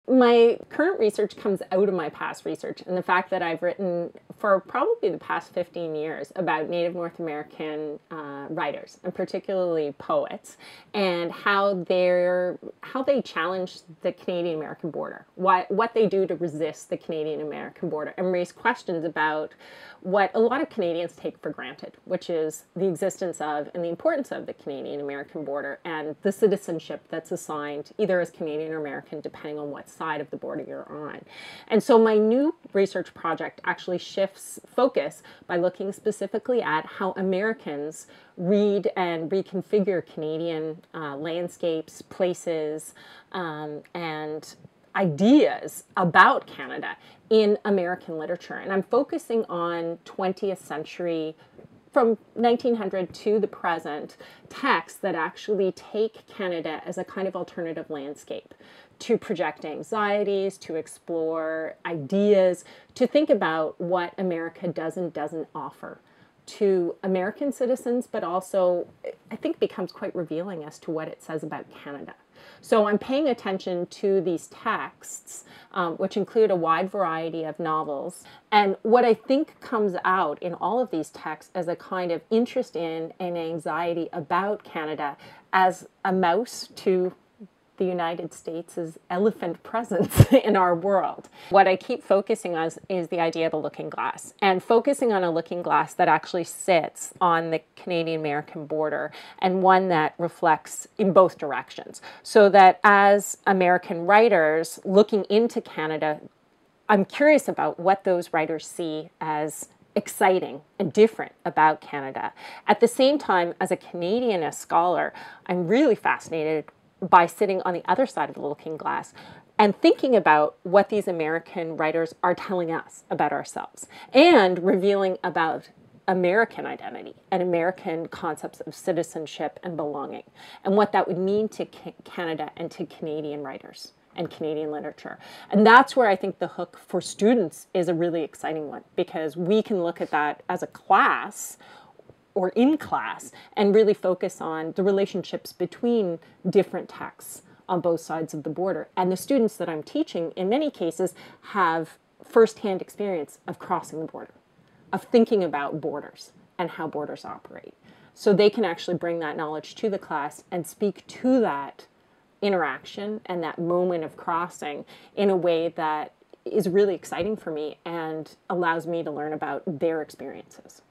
My current research comes out of my past research and the fact that I've written for probably the past 15 years about Native North American writers, and particularly poets, and how they challenge the Canadian-American border, what they do to resist the Canadian-American border, and raise questions about what a lot of Canadians take for granted, which is the existence of and the importance of the Canadian-American border and the citizenship that's assigned either as Canadian or American, depending on what side of the border you're on. And so my new research project actually shifts focus by looking specifically at how Americans read and reconfigure Canadian landscapes, places, and ideas about Canada in American literature. And I'm focusing on 20th century, from 1900 to the present, texts that actually take Canada as a kind of alternative landscape to project anxieties, to explore ideas, to think about what America does and doesn't offer to American citizens, but also I think becomes quite revealing as to what it says about Canada. So I'm paying attention to these texts, which include a wide variety of novels. And what I think comes out in all of these texts as a kind of interest in and anxiety about Canada as a mouse to the United States' elephant presence in our world. What I keep focusing on is the idea of a looking glass, and focusing on a looking glass that actually sits on the Canadian-American border, and one that reflects in both directions. So that as American writers looking into Canada, I'm curious about what those writers see as exciting and different about Canada. At the same time, as a Canadian, as scholar, I'm really fascinated by sitting on the other side of the looking glass and thinking about what these American writers are telling us about ourselves and revealing about American identity and American concepts of citizenship and belonging, and what that would mean to Canada and to Canadian writers and Canadian literature. And that's where I think the hook for students is a really exciting one, because we can look at that as a class or in class and really focus on the relationships between different texts on both sides of the border. And the students that I'm teaching, in many cases, have firsthand experience of crossing the border, of thinking about borders and how borders operate. So they can actually bring that knowledge to the class and speak to that interaction and that moment of crossing in a way that is really exciting for me and allows me to learn about their experiences.